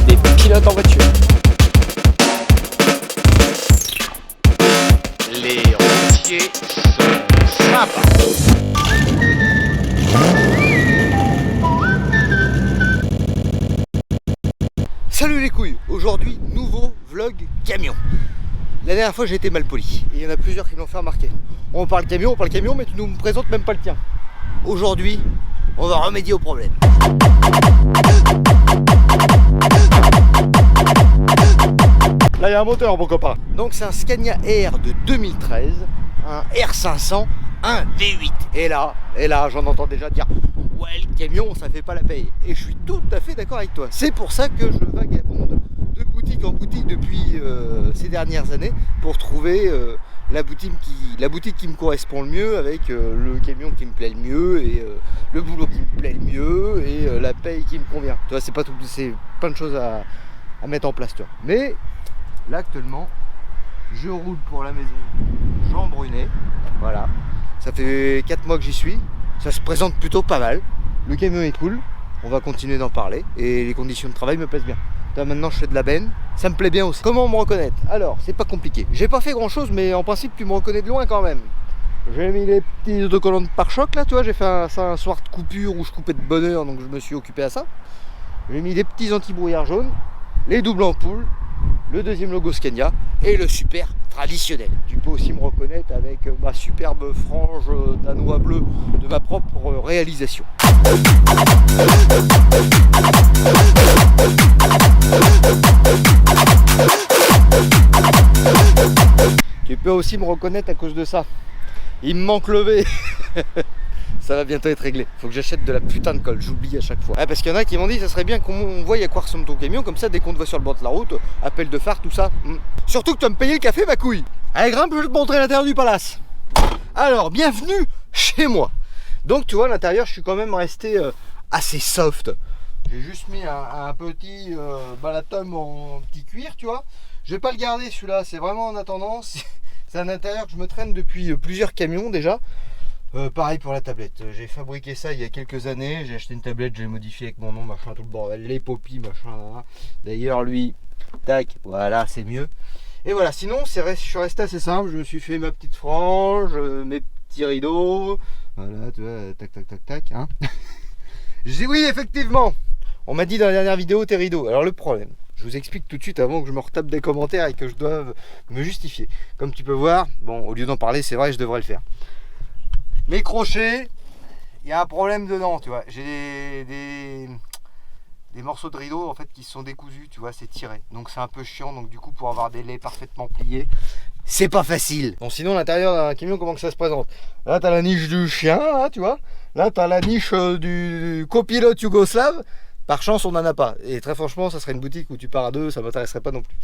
des pilotes en voiture. Les routiers sont sympas. Salut les couilles, aujourd'hui nouveau vlog camion. La dernière fois j'ai été mal poli et il y en a plusieurs qui l'ont fait remarquer. On parle camion mais tu nous me présentes même pas le tien. Aujourd'hui on va remédier au problème. Là il y a un moteur mon copain. Donc c'est un Scania R de 2013, un R500, un V8. Et là j'en entends déjà dire ouais le camion ça fait pas la paye. Et je suis tout à fait d'accord avec toi. C'est pour ça que je vagabonde de boutique en boutique depuis ces dernières années pour trouver la boutique qui me correspond le mieux avec le camion qui me plaît le mieux et le boulot qui me plaît le mieux et la paye qui me convient. Tu vois, c'est pas tout, c'est plein de choses à mettre en place, tu vois. Mais là actuellement, je roule pour la maison Jean Brunet. Voilà, ça fait 4 mois que j'y suis. Ça se présente plutôt pas mal. Le camion est cool. On va continuer d'en parler et les conditions de travail me plaisent bien. Là, maintenant je fais de la benne, ça me plaît bien aussi. Comment me reconnaître? Alors, c'est pas compliqué. J'ai pas fait grand chose, mais en principe tu me reconnais de loin quand même. J'ai mis les petits autocollants de pare-choc là, tu vois, j'ai fait un soir de coupure où je coupais de bonne heure, donc je me suis occupé à ça. J'ai mis les petits anti-brouillard jaunes, les doubles ampoules, le deuxième logo Scania et le super traditionnel. Tu peux aussi me reconnaître avec ma superbe frange danois bleu de ma propre réalisation. Tu peux aussi me reconnaître à cause de ça. Il me manque le V. Ça va bientôt être réglé. Faut que j'achète de la putain de colle, j'oublie à chaque fois. Ah, parce qu'il y en a qui m'ont dit ça serait bien qu'on voie à quoi ressemble ton camion, comme ça dès qu'on te voit sur le bord de la route, appel de phare, tout ça. Surtout que tu vas me payer le café, ma couille. Allez, grimpe, je vais te montrer l'intérieur du palace. Alors, bienvenue chez moi. Donc tu vois, à l'intérieur, je suis quand même resté assez soft. J'ai juste mis un petit balatum en petit cuir, tu vois. Je vais pas le garder celui-là, c'est vraiment en attendant. C'est un intérieur que je me traîne depuis plusieurs camions déjà. Pareil pour la tablette, j'ai fabriqué ça il y a quelques années, j'ai acheté une tablette, j'ai modifié avec mon nom, machin, tout le bordel, les popis, machin, là. D'ailleurs lui, tac, voilà, c'est mieux. Et voilà, sinon je suis resté assez simple, je me suis fait ma petite frange, mes petits rideaux, voilà, tu vois, tac, tac, tac, tac, hein. Je dis oui, effectivement, on m'a dit dans la dernière vidéo tes rideaux. Alors le problème, je vous explique tout de suite avant que je me retape des commentaires et que je doive me justifier. Comme tu peux voir, bon, au lieu d'en parler, c'est vrai, je devrais le faire. Mes crochets, il y a un problème dedans, tu vois. J'ai des morceaux de rideau en fait qui sont décousus, tu vois, c'est tiré. Donc c'est un peu chiant, donc du coup pour avoir des laits parfaitement pliés, c'est pas facile. Bon, sinon l'intérieur d'un camion, comment que ça se présente? Là t'as la niche du chien, là, tu vois. Là t'as la niche du copilote yougoslave. Par chance on n'en a pas. Et très franchement ça serait une boutique où tu pars à deux, ça m'intéresserait pas non plus.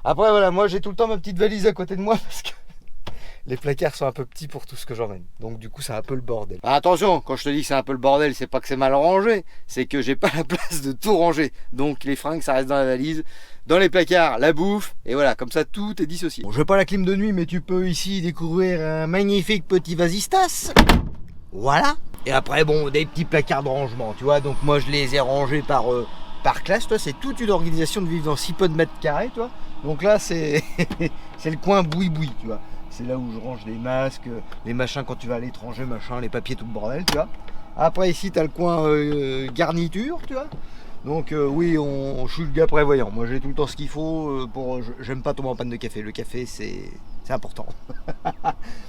Après voilà, moi j'ai tout le temps ma petite valise à côté de moi parce que les placards sont un peu petits pour tout ce que j'emmène. Donc du coup c'est un peu le bordel. Ah, attention, quand je te dis que c'est un peu le bordel, c'est pas que c'est mal rangé, c'est que j'ai pas la place de tout ranger. Donc les fringues ça reste dans la valise, dans les placards la bouffe, et voilà, comme ça tout est dissocié. Bon, je veux pas la clim de nuit, mais tu peux ici découvrir un magnifique petit vasistas. Voilà. Et après bon, des petits placards de rangement, tu vois. Donc moi je les ai rangés par classe, toi, c'est toute une organisation de vivre dans 6 pots de mètres carrés, toi. Donc là c'est c'est le coin boui-boui, tu vois. C'est là où je range les masques, les machins quand tu vas à l'étranger, machin, les papiers, tout le bordel, tu vois. Après ici, tu as le coin garniture, tu vois. Donc oui, je suis le gars prévoyant. Moi, j'ai tout le temps ce qu'il faut pour... J'aime pas tomber en panne de café. Le café, c'est important.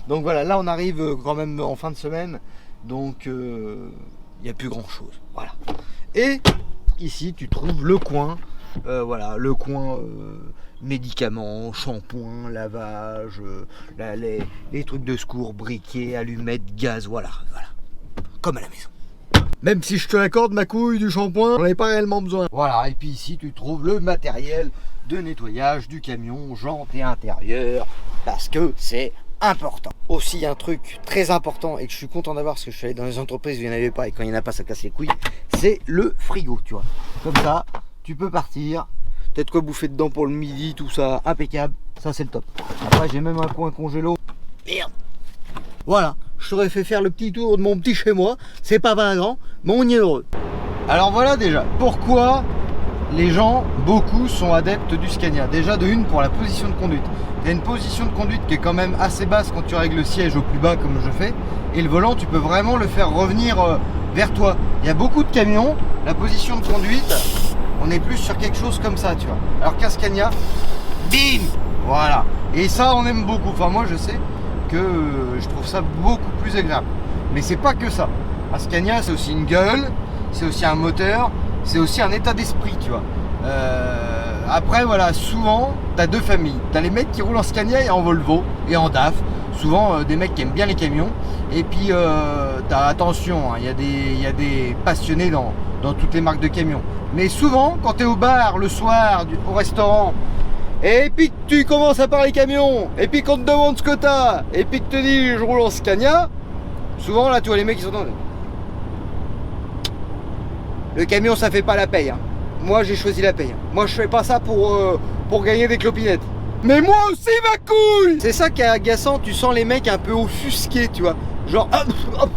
Donc voilà, là, on arrive quand même en fin de semaine. Donc, il n'y a plus grand-chose. Voilà. Et ici, tu trouves le coin... voilà, le coin médicaments, shampoing, lavage, les trucs de secours, briquets, allumettes, gaz, voilà, comme à la maison. Même si je te l'accorde, ma couille, du shampoing, j'en ai pas réellement besoin. Voilà, et puis ici tu trouves le matériel de nettoyage du camion, jantes et intérieur, parce que c'est important. Aussi un truc très important et que je suis content d'avoir parce que je suis allé dans les entreprises où il n'y en avait pas et quand il n'y en a pas ça casse les couilles, c'est le frigo, tu vois. Comme ça, tu peux partir, peut-être quoi bouffer dedans pour le midi, tout ça, impeccable, ça c'est le top. Après j'ai même un coin congélo. Merde. Voilà, je t'aurais fait faire le petit tour de mon petit chez moi, c'est pas 20 grand, mais on y est heureux. Alors voilà déjà, pourquoi les gens, beaucoup sont adeptes du Scania. Déjà de une pour la position de conduite. Tu as une position de conduite qui est quand même assez basse quand tu règles le siège au plus bas comme je fais. Et le volant, tu peux vraiment le faire revenir vers toi. Il y a beaucoup de camions, la position de conduite, on est plus sur quelque chose comme ça, tu vois. Alors qu'un Scania, bim, voilà. Et ça, on aime beaucoup. Enfin, moi, je sais que je trouve ça beaucoup plus agréable. Mais c'est pas que ça. Un Scania, c'est aussi une gueule, c'est aussi un moteur, c'est aussi un état d'esprit, tu vois. Après, voilà, souvent, t'as deux familles. T'as les mecs qui roulent en Scania et en Volvo et en DAF. Souvent, des mecs qui aiment bien les camions. Et puis, attention, hein, y a des passionnés dans toutes les marques de camions. Mais souvent, quand t'es au bar le soir, au restaurant, et puis que tu commences à parler camion, et puis qu'on te demande ce que t'as, et puis que tu te dis je roule en Scania, souvent là, tu vois les mecs qui sont dans... Le camion, ça fait pas la paye. Hein. Moi, j'ai choisi la paye. Moi, je fais pas ça pour gagner des clopinettes. Mais moi aussi, ma couille! C'est ça qui est agaçant, tu sens les mecs un peu offusqués, tu vois. Genre, hop,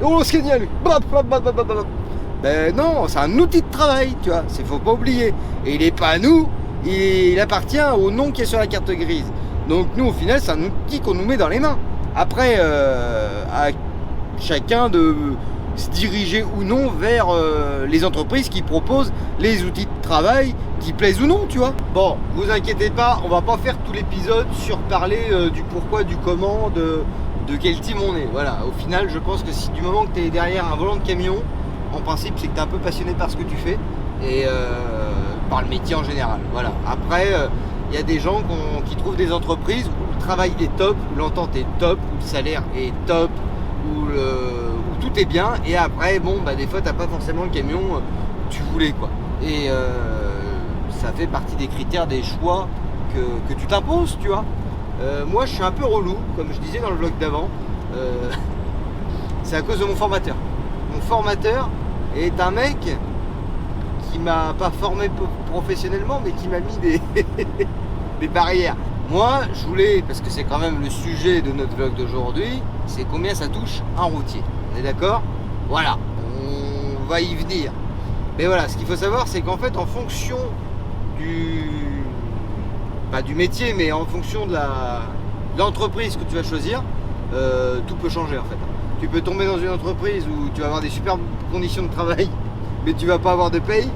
oh, le Scania, lui. Ben non, c'est un outil de travail, tu vois. Faut pas oublier. Et il est pas à nous, il appartient au nom qui est sur la carte grise. Donc, nous, au final, c'est un outil qu'on nous met dans les mains. Après, à chacun de se diriger ou non vers les entreprises qui proposent les outils de travail qui plaisent ou non, tu vois. Bon, vous inquiétez pas, on va pas faire tout l'épisode sur parler du pourquoi, du comment, de quel team on est. Voilà, au final, je pense que si du moment que tu es derrière un volant de camion, en principe, c'est que tu es un peu passionné par ce que tu fais et par le métier en général. Voilà. Après, il y a des gens qui trouvent des entreprises où le travail est top, où l'entente est top, où le salaire est top, où tout est bien, et après, bon, bah, des fois, t'as pas forcément le camion que tu voulais, quoi. Et ça fait partie des critères, des choix que tu t'imposes, tu vois. Moi, je suis un peu relou, comme je disais dans le vlog d'avant. C'est à cause de mon formateur. Mon formateur est un mec qui m'a pas formé professionnellement, mais qui m'a mis des barrières. Moi, je voulais, parce que c'est quand même le sujet de notre vlog d'aujourd'hui, c'est combien ça touche un routier. On est d'accord? Voilà, on va y venir. Mais voilà, ce qu'il faut savoir, c'est qu'en fait, en fonction pas du métier, mais en fonction de l'entreprise que tu vas choisir, tout peut changer en fait. Tu peux tomber dans une entreprise où tu vas avoir des superbes conditions de travail, mais tu vas pas avoir de paye.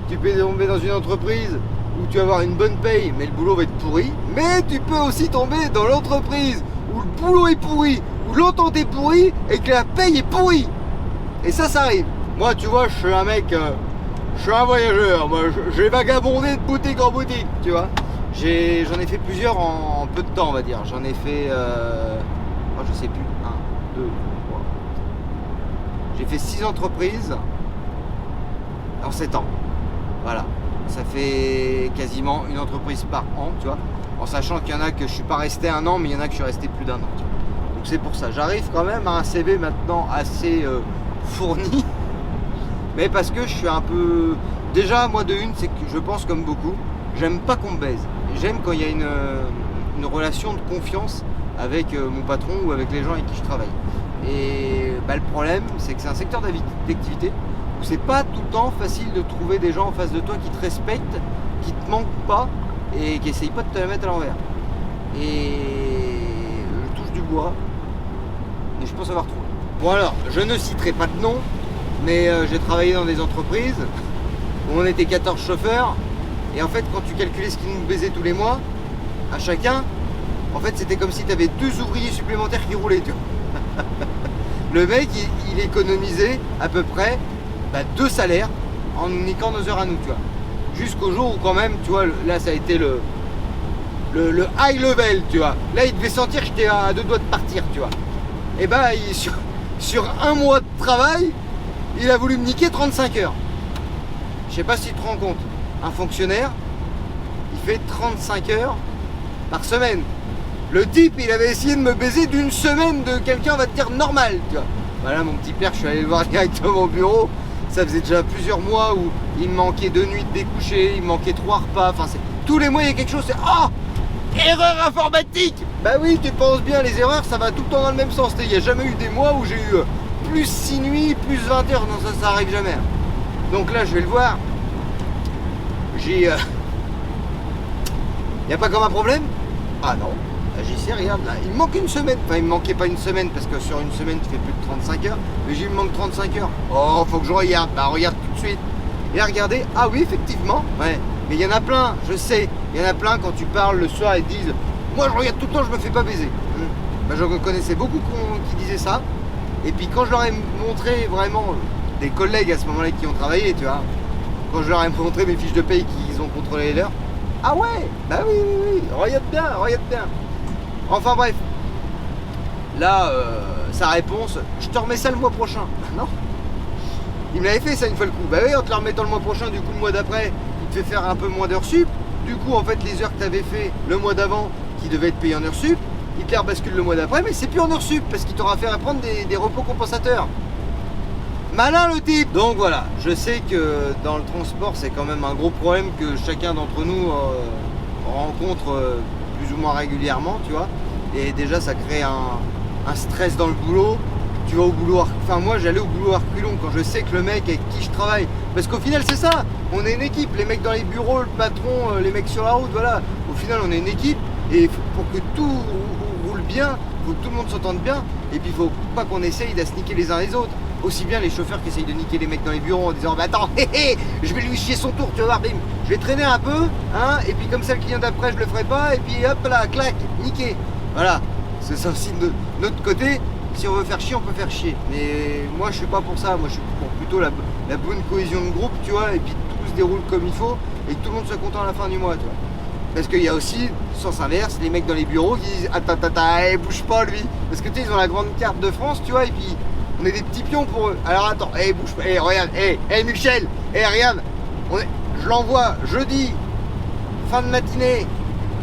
Tu peux tomber dans une entreprise où tu vas avoir une bonne paye, mais le boulot va être pourri. Mais tu peux aussi tomber dans l'entreprise où le boulot est pourri, où l'entente est pourrie et que la paye est pourrie. Et ça arrive. Moi, tu vois, je suis un mec, je suis un voyageur. Moi, j'ai vagabondé de boutique en boutique, tu vois. J'en ai fait plusieurs en peu de temps, on va dire. J'en ai fait, je sais plus, 1, 2, 3. J'ai fait 6 entreprises en 7 ans. Voilà. Ça fait quasiment une entreprise par an, tu vois. En sachant qu'il y en a que je suis pas resté 1 an, mais il y en a que je suis resté plus d'1 an. Tu vois. Donc c'est pour ça. J'arrive quand même à un CV maintenant assez fourni. Mais parce que je suis un peu... Déjà, moi de une, c'est que je pense comme beaucoup, j'aime pas qu'on me baise. J'aime quand il y a une relation de confiance avec mon patron ou avec les gens avec qui je travaille. Et bah, le problème, c'est que c'est un secteur d'activité où c'est pas tout le temps facile de trouver des gens en face de toi qui te respectent, qui te manquent pas et qui essayent pas de te la mettre à l'envers. Et je touche du bois, et je pense avoir trouvé. Bon alors, je ne citerai pas de nom, mais j'ai travaillé dans des entreprises où on était 14 chauffeurs, et en fait quand tu calculais ce qu'ils nous baisaient tous les mois, à chacun, en fait c'était comme si tu avais 2 ouvriers supplémentaires qui roulaient, tu vois. Le mec, il économisait à peu près 2 salaires en nous niquant nos heures à nous, tu vois. Jusqu'au jour où quand même, tu vois, là ça a été le high level, tu vois. Là il devait sentir que j'étais à 2 doigts de partir, tu vois. Et bah sur 1 mois de travail, il a voulu me niquer 35 heures. Je sais pas si tu te rends compte. Un fonctionnaire, il fait 35 heures par semaine. Le type, il avait essayé de me baiser d'une semaine de quelqu'un, on va te dire, normal, tu vois. Voilà, mon petit père, je suis allé le voir directement au bureau. Ça faisait déjà plusieurs mois où il me manquait 2 nuits de découcher, il me manquait 3 repas. Enfin, tous les mois, il y a quelque chose, c'est « Oh, erreur informatique !» Bah oui, tu penses bien, les erreurs, ça va tout le temps dans le même sens. Il n'y a jamais eu des mois où j'ai eu plus 6 nuits, plus 20 heures. Non, ça arrive jamais. Donc là, je vais le voir. J'ai... Y a pas comme un problème? Ah non. J'y sais, regarde là, il me manque une semaine. Enfin, il me manquait pas une semaine parce que sur une semaine tu fais plus de 35 heures. Mais il me manque 35 heures. Oh, faut que je regarde. Bah, regarde tout de suite. Et regardez, ah oui, effectivement, ouais. Mais il y en a plein, je sais. Il y en a plein quand tu parles le soir et disent moi je regarde tout le temps, je me fais pas baiser. Bah, je connaissais beaucoup qui disaient ça. Et puis quand je leur ai montré vraiment des collègues à ce moment-là qui ont travaillé, tu vois, quand je leur ai montré mes fiches de paye qu'ils ont contrôlé les leurs, ah ouais, bah oui, oui, oui, regarde bien, regarde bien. Enfin bref, là, sa réponse, je te remets ça le mois prochain. Non, il me l'avait fait ça une fois le coup. Bah oui, en te le remettant le mois prochain, du coup le mois d'après, il te fait faire un peu moins d'heures sup. Du coup, en fait, les heures que tu avais fait le mois d'avant, qui devaient être payées en heures sup, il te les rebascule le mois d'après, mais c'est plus en heures sup, parce qu'il t'aura fait prendre des repos compensateurs. Malin le type. Donc voilà, je sais que dans le transport, c'est quand même un gros problème que chacun d'entre nous rencontre plus ou moins régulièrement, tu vois. Et déjà, ça crée un stress dans le boulot. Tu vas au boulot, enfin moi j'allais au boulot à reculons quand je sais que le mec avec qui je travaille, parce qu'au final c'est ça, on est une équipe, les mecs dans les bureaux, le patron, les mecs sur la route, voilà, au final on est une équipe, et pour que tout roule bien, il faut que tout le monde s'entende bien, et puis il faut pas qu'on essaye de se niquer les uns les autres, aussi bien les chauffeurs qui essayent de niquer les mecs dans les bureaux en disant bah attends, je vais lui chier son tour, tu vas voir, bim, je vais traîner un peu, hein, et puis comme ça le client d'après je le ferai pas, et puis hop là, clac, niqué, voilà, c'est ça aussi de notre côté. Si on veut faire chier, on peut faire chier. Mais moi, je suis pas pour ça. Moi, je suis pour plutôt la bonne cohésion de groupe, tu vois, et puis tout se déroule comme il faut, et que tout le monde soit content à la fin du mois, tu vois. Parce qu'il y a aussi, sens inverse, les mecs dans les bureaux qui disent attends, bouge pas lui. Parce que tu sais, ils ont la grande carte de France, tu vois, et puis on est des petits pions pour eux. Alors attends, bouge pas, regarde, Michel, regarde, je l'envoie jeudi, fin de matinée,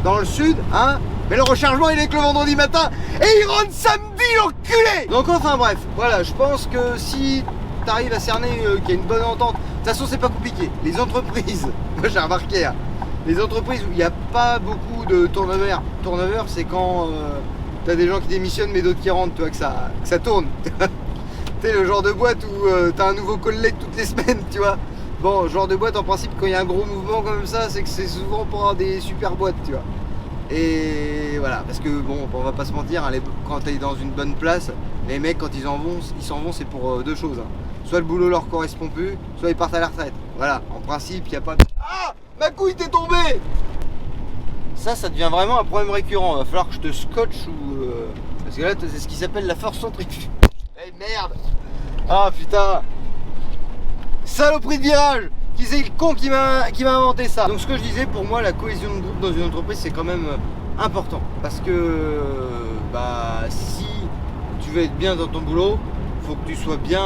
dans le sud, hein. Mais le rechargement il est que le vendredi matin et il rentre samedi l'enculé. Donc enfin bref, voilà, je pense que si tu arrives à cerner qu'il y a une bonne entente, de toute façon c'est pas compliqué. Les entreprises, moi j'ai remarqué, hein, les entreprises où il n'y a pas beaucoup de turnover, c'est quand tu as des gens qui démissionnent mais d'autres qui rentrent, tu vois, que ça tourne. Tu sais, le genre de boîte où tu as un nouveau collègue toutes les semaines, tu vois. Bon, genre de boîte en principe quand il y a un gros mouvement comme ça, c'est que c'est souvent pour des super boîtes, tu vois. Et voilà, parce que bon, on va pas se mentir, hein, quand tu es dans une bonne place, les mecs quand ils s'en vont, c'est pour deux choses. Hein. Soit le boulot leur correspond plus, soit ils partent à la retraite. Voilà, en principe, il n'y a pas de... Ah, ma couille t'est tombée. Ça devient vraiment un problème récurrent. Il va falloir que je te scotche ou... Parce que là, c'est ce qui s'appelle la force centrifuge. Eh merde. Ah putain. Saloperie de virage. Qui c'est le con qui m'a inventé ça? Donc ce que je disais, pour moi la cohésion de groupe dans une entreprise c'est quand même important. Parce que bah si tu veux être bien dans ton boulot, faut que tu sois bien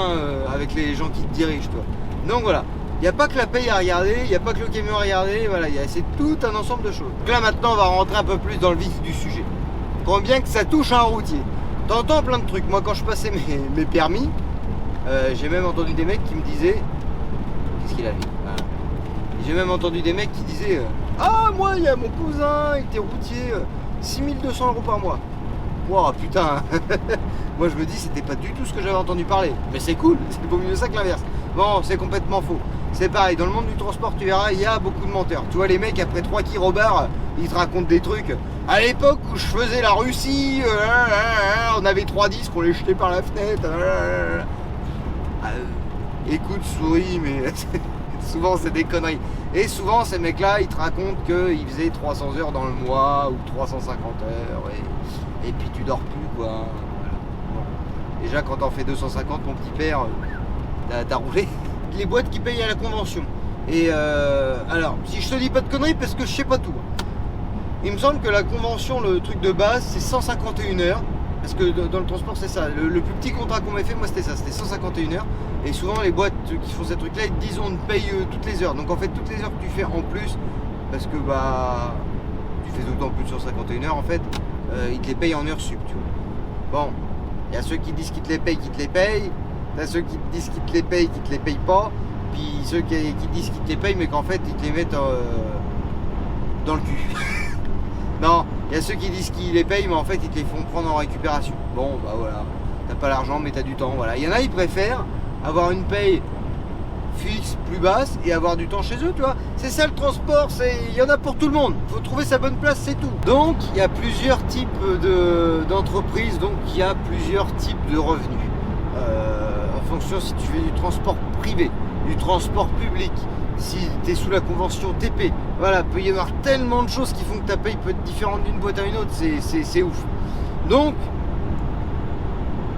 avec les gens qui te dirigent, toi. Donc voilà, il n'y a pas que la paye à regarder, il n'y a pas que le camion à regarder, voilà, c'est tout un ensemble de choses. Donc là maintenant on va rentrer un peu plus dans le vif du sujet. Quand bien que ça touche à un routier. T'entends plein de trucs. Moi quand je passais mes permis, j'ai même entendu des mecs qui me disaient qu'est-ce qu'il a dit. J'ai même entendu des mecs qui disaient ah moi il y a mon cousin, il était routier, 6200 € par mois. Wow putain. Moi je me dis c'était pas du tout ce que j'avais entendu parler. Mais c'est cool, c'est pas mieux ça que l'inverse. Bon c'est complètement faux. C'est pareil, dans le monde du transport tu verras, il y a beaucoup de menteurs. Tu vois les mecs après 3 kilobars, ils te racontent des trucs. À l'époque où je faisais la Russie, on avait 3 disques, on les jetait par la fenêtre. Écoute, souris, mais souvent c'est des conneries. Et souvent ces mecs-là, ils te racontent qu'ils faisaient 300 heures dans le mois ou 350 heures et puis tu dors plus quoi. Voilà. Bon. Déjà quand t'en fais 250, mon petit père, t'as roulé. Les boîtes qui payent à la convention. Et alors, si je te dis pas de conneries, parce que je sais pas tout. Il me semble que la convention, le truc de base, c'est 151 heures. Parce que dans le transport, c'est ça. Le plus petit contrat qu'on m'ait fait, moi, c'était ça. C'était 151 heures. Et souvent, les boîtes qui font ces trucs-là, ils te disent on te paye toutes les heures. Donc, en fait, toutes les heures que tu fais en plus, parce que bah, tu fais tout le temps plus de 151 heures, en fait, ils te les payent en heures sup, tu vois. Bon, il y a ceux qui disent qu'ils te les payent. T'as ceux qui te disent qu'ils te les payent pas. Puis ceux qui disent qu'ils te les payent, mais qu'en fait, ils te les mettent dans le cul. Non, il y a ceux qui disent qu'ils les payent, mais en fait, ils te les font prendre en récupération. Bon, bah voilà, t'as pas l'argent, mais t'as du temps, voilà. Il y en a, ils préfèrent avoir une paye fixe plus basse et avoir du temps chez eux, tu vois. C'est ça le transport, il y en a pour tout le monde. Il faut trouver sa bonne place, c'est tout. Donc il y a plusieurs types d'entreprises, donc il y a plusieurs types de revenus. En fonction si tu fais du transport privé, du transport public, si tu es sous la convention TP. Voilà, il peut y avoir tellement de choses qui font que ta paye peut être différente d'une boîte à une autre, c'est ouf. Donc,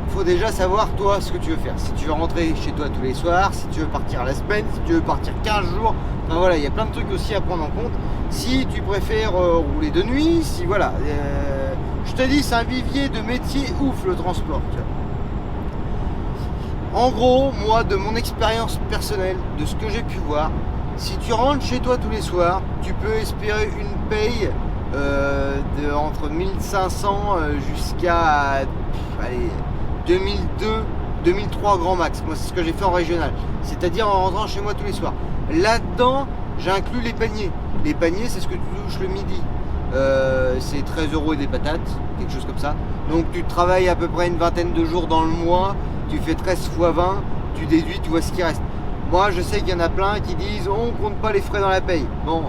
il faut déjà savoir toi ce que tu veux faire. Si tu veux rentrer chez toi tous les soirs, si tu veux partir la semaine, si tu veux partir 15 jours, enfin voilà, il y a plein de trucs aussi à prendre en compte. Si tu préfères rouler de nuit, si voilà, je te dis, c'est un vivier de métier ouf le transport. Tu vois. En gros, moi, de mon expérience personnelle, de ce que j'ai pu voir, si tu rentres chez toi tous les soirs, tu peux espérer une paye entre 1500 jusqu'à 2002, 2003 grand max. Moi, c'est ce que j'ai fait en régional. C'est-à-dire en rentrant chez moi tous les soirs. Là-dedans, j'inclus les paniers. Les paniers, c'est ce que tu touches le midi. C'est 13 € et des patates, quelque chose comme ça. Donc tu travailles à peu près une vingtaine de jours dans le mois, tu fais 13 x 20, tu déduis, tu vois ce qui reste. Moi je sais qu'il y en a plein qui disent on compte pas les frais dans la paye. Bon,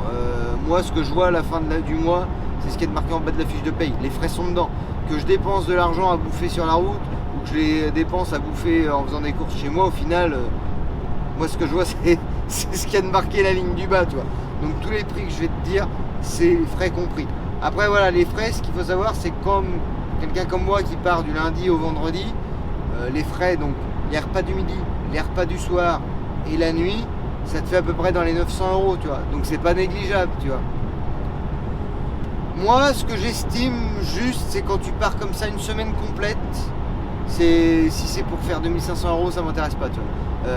moi ce que je vois à la fin du mois, c'est ce qui est marqué en bas de la fiche de paye. Les frais sont dedans. Que je dépense de l'argent à bouffer sur la route ou que je les dépense à bouffer en faisant des courses chez moi, au final, moi ce que je vois c'est ce qui a de marqué la ligne du bas, tu vois. Donc tous les prix que je vais te dire, c'est les frais compris. Après voilà, les frais, ce qu'il faut savoir, c'est comme quelqu'un comme moi qui part du lundi au vendredi, les frais, donc les repas du midi, les repas du soir et la nuit, ça te fait à peu près dans les 900 €, tu vois. Donc c'est pas négligeable, tu vois. Moi, ce que j'estime juste, c'est quand tu pars comme ça une semaine complète, si c'est pour faire 2500 €, ça m'intéresse pas, tu vois.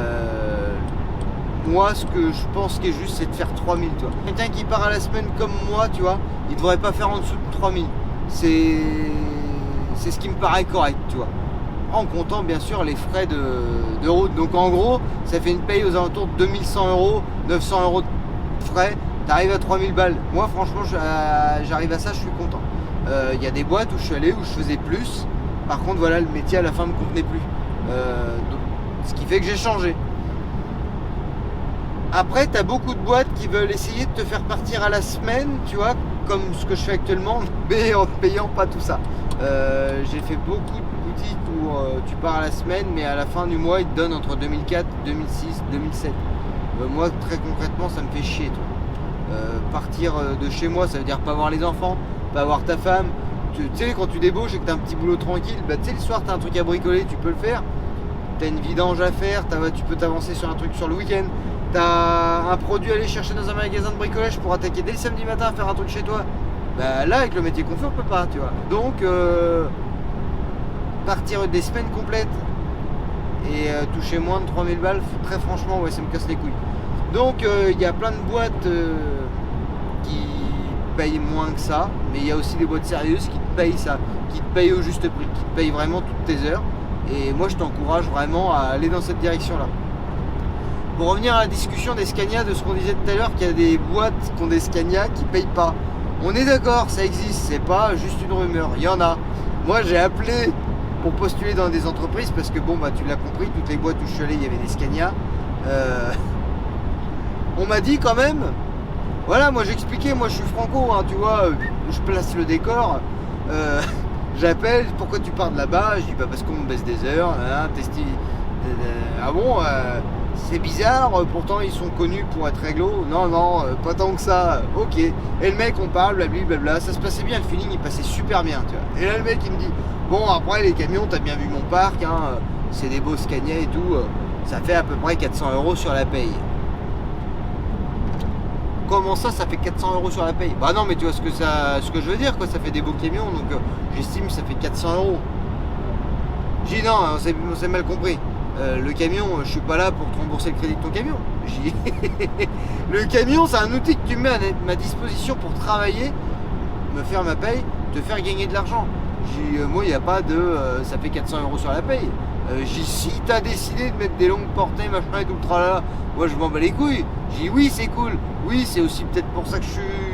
Moi, ce que je pense qui est juste, c'est de faire 3000, tu vois. Quelqu'un qui part à la semaine comme moi, tu vois, il devrait pas faire en dessous de 3000. C'est ce qui me paraît correct, tu vois. En comptant, bien sûr, les frais de route. Donc, en gros, ça fait une paye aux alentours de 2100 €, 900 € de frais. T'arrives à 3000 balles. Moi, franchement, j'arrive à ça, je suis content. Il y a des boîtes où je suis allé, où je faisais plus. Par contre, voilà, le métier à la fin me convenait plus. Donc, ce qui fait que j'ai changé. Après, tu as beaucoup de boîtes qui veulent essayer de te faire partir à la semaine, tu vois, comme ce que je fais actuellement, mais en te payant pas tout ça. J'ai fait beaucoup de boutiques où tu pars à la semaine, mais à la fin du mois, ils te donnent entre 2004, 2006, 2007. Moi, très concrètement, ça me fait chier, toi. Partir de chez moi, ça veut dire pas voir les enfants, pas voir ta femme. Tu sais, quand tu débauches et que tu as un petit boulot tranquille, bah, tu sais, le soir, tu as un truc à bricoler, tu peux le faire. Tu as une vidange à faire, tu peux t'avancer sur un truc sur le week-end. T'as un produit à aller chercher dans un magasin de bricolage pour attaquer dès le samedi matin à faire un truc chez toi. Bah là, avec le métier qu'on fait, on peut pas, tu vois. Donc, partir des semaines complètes et toucher moins de 3000 balles, très franchement, ouais, ça me casse les couilles. Donc, il y a plein de boîtes qui payent moins que ça, mais il y a aussi des boîtes sérieuses qui te payent ça, qui te payent au juste prix, qui te payent vraiment toutes tes heures. Et moi, je t'encourage vraiment à aller dans cette direction-là. Pour revenir à la discussion des Scania, de ce qu'on disait tout à l'heure, qu'il y a des boîtes qui ont des Scania qui ne payent pas. On est d'accord, ça existe, c'est pas juste une rumeur, il y en a. Moi j'ai appelé pour postuler dans des entreprises parce que bon bah tu l'as compris, toutes les boîtes où je suis allé, il y avait des Scania. On m'a dit quand même, voilà, moi j'expliquais, moi je suis franco, hein, tu vois, je place le décor. J'appelle, pourquoi tu pars de là-bas? Je dis bah parce qu'on me baisse des heures, ah bon, c'est bizarre, pourtant ils sont connus pour être réglo. Non, pas tant que ça, ok. Et le mec, on parle, blablabla, ça se passait bien, le feeling il passait super bien, tu vois. Et là le mec il me dit, bon après les camions, t'as bien vu mon parc, hein, c'est des beaux Scania et tout, ça fait à peu près 400 € sur la paye. Comment ça fait 400 € sur la paye? Bah non, mais tu vois ce que je veux dire, quoi, ça fait des beaux camions, donc j'estime que ça fait 400 €. J'ai dit non, on s'est mal compris. Le camion, je suis pas là pour te rembourser le crédit de ton camion. Le camion, c'est un outil que tu mets à ma disposition pour travailler, me faire ma paye, te faire gagner de l'argent. Moi, il n'y a pas de ça fait 400 € sur la paye. Si tu as décidé de mettre des longues portées, machin et tout le tralala, moi je m'en bats les couilles. J'ai dit oui, c'est cool. Oui, c'est aussi peut-être pour ça que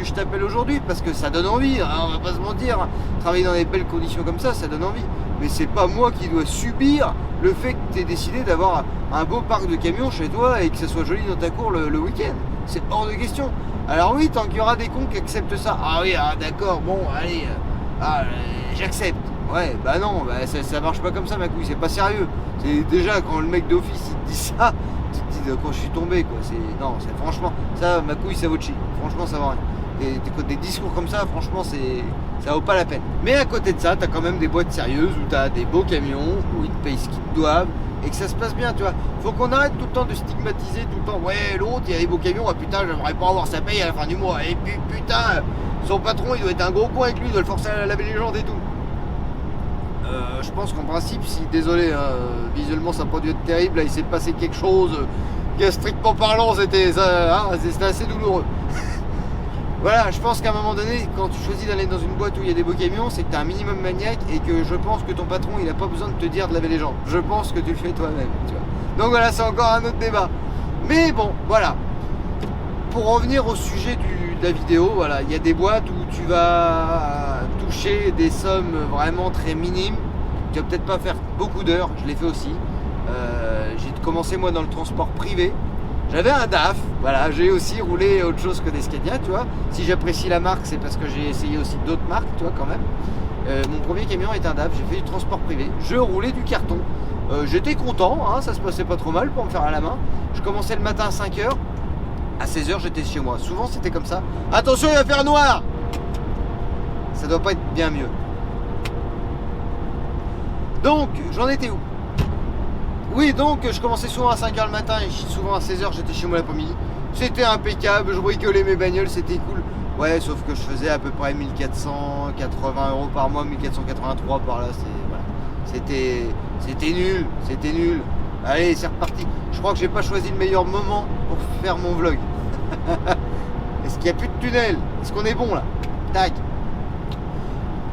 je t'appelle aujourd'hui, parce que ça donne envie, hein, on va pas se mentir. Travailler dans des belles conditions comme ça donne envie. Mais c'est pas moi qui dois subir le fait que tu aies décidé d'avoir un beau parc de camions chez toi et que ça soit joli dans ta cour le week-end. c'est hors de question. Alors oui, tant qu'il y aura des cons qui acceptent ça, ah oui, ah, d'accord, bon, allez, j'accepte. Ouais, bah non, bah, ça marche pas comme ça, ma couille, c'est pas sérieux. C'est déjà quand le mec d'office il te dit ça, tu te dis quand je suis tombé, quoi. Non, franchement, ça, ma couille, ça vaut chier. Franchement, ça vaut rien. Des discours comme ça, franchement, ça vaut pas la peine. Mais à côté de ça, t'as quand même des boîtes sérieuses où t'as des beaux camions, où ils te payent ce qu'ils te doivent et que ça se passe bien, tu vois. Faut qu'on arrête tout le temps de stigmatiser tout le temps. Ouais, l'autre, il y a des beaux camions, ah putain, j'aimerais pas avoir sa paye à la fin du mois. Et puis putain, son patron, il doit être un gros con avec lui, il doit le forcer à laver les jantes et tout. Je pense qu'en principe, si, désolé, visuellement ça peut être terrible, là, il s'est passé quelque chose qui, strictement parlant, c'était assez douloureux. Voilà, je pense qu'à un moment donné, quand tu choisis d'aller dans une boîte où il y a des beaux camions, c'est que tu as un minimum maniaque et que je pense que ton patron, il n'a pas besoin de te dire de laver les jambes. Je pense que tu le fais toi-même, tu vois. Donc voilà, c'est encore un autre débat. Mais bon, voilà. Pour revenir au sujet de la vidéo, voilà, il y a des boîtes où tu vas toucher des sommes vraiment très minimes. Tu vas peut-être pas faire beaucoup d'heures, je l'ai fait aussi. J'ai commencé moi dans le transport privé. J'avais un DAF, voilà, j'ai aussi roulé autre chose que des Scania, tu vois. Si j'apprécie la marque, c'est parce que j'ai essayé aussi d'autres marques, tu vois, quand même. Mon premier camion est un DAF, j'ai fait du transport privé. Je roulais du carton. J'étais content, hein, ça se passait pas trop mal pour me faire à la main. Je commençais le matin à 5h. À 16h, j'étais chez moi. Souvent, c'était comme ça. Attention, il va faire noir! Ça doit pas être bien mieux. Donc, j'en étais où? Oui, donc je commençais souvent à 5h le matin et souvent à 16h j'étais chez moi l'après-midi. C'était impeccable, je bricolais mes bagnoles, c'était cool. Ouais, sauf que je faisais à peu près 1480 € par mois, 1483 par là, c'était nul. Allez, c'est reparti. Je crois que j'ai pas choisi le meilleur moment pour faire mon vlog. Est-ce qu'il n'y a plus de tunnel? Est-ce qu'on est bon là? Tac.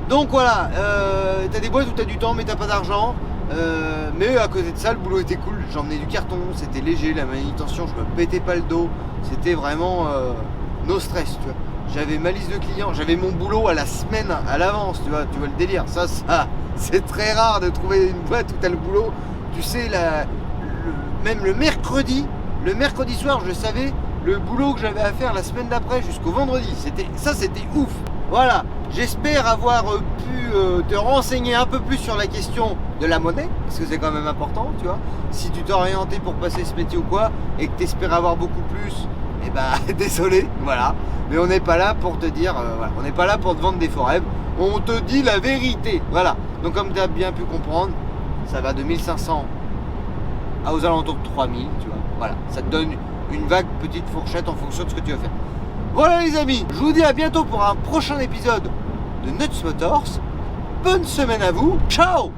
Donc voilà, t'as des boîtes où t'as du temps mais t'as pas d'argent. Mais à côté de ça, le boulot était cool. J'emmenais du carton, c'était léger, la manutention, je me pétais pas le dos. C'était vraiment no stress, tu vois. J'avais ma liste de clients, j'avais mon boulot à la semaine à l'avance, tu vois le délire. Ça, c'est très rare de trouver une boîte où t'as le boulot. Tu sais, même le mercredi soir, je savais le boulot que j'avais à faire la semaine d'après jusqu'au vendredi. C'était ouf. Voilà, j'espère avoir pu te renseigner un peu plus sur la question de la monnaie, parce que c'est quand même important, tu vois. Si tu t'es orienté pour passer ce métier ou quoi, et que tu espères avoir beaucoup plus, eh ben, désolé, voilà. Mais on n'est pas là pour te dire, voilà. On n'est pas là pour te vendre des faux rêves, on te dit la vérité, voilà. Donc comme tu as bien pu comprendre, ça va de 1500 aux alentours de 3000, tu vois. Voilà, ça te donne une vague petite fourchette en fonction de ce que tu veux faire. Voilà les amis, je vous dis à bientôt pour un prochain épisode de Nuts Motors. Bonne semaine à vous, ciao!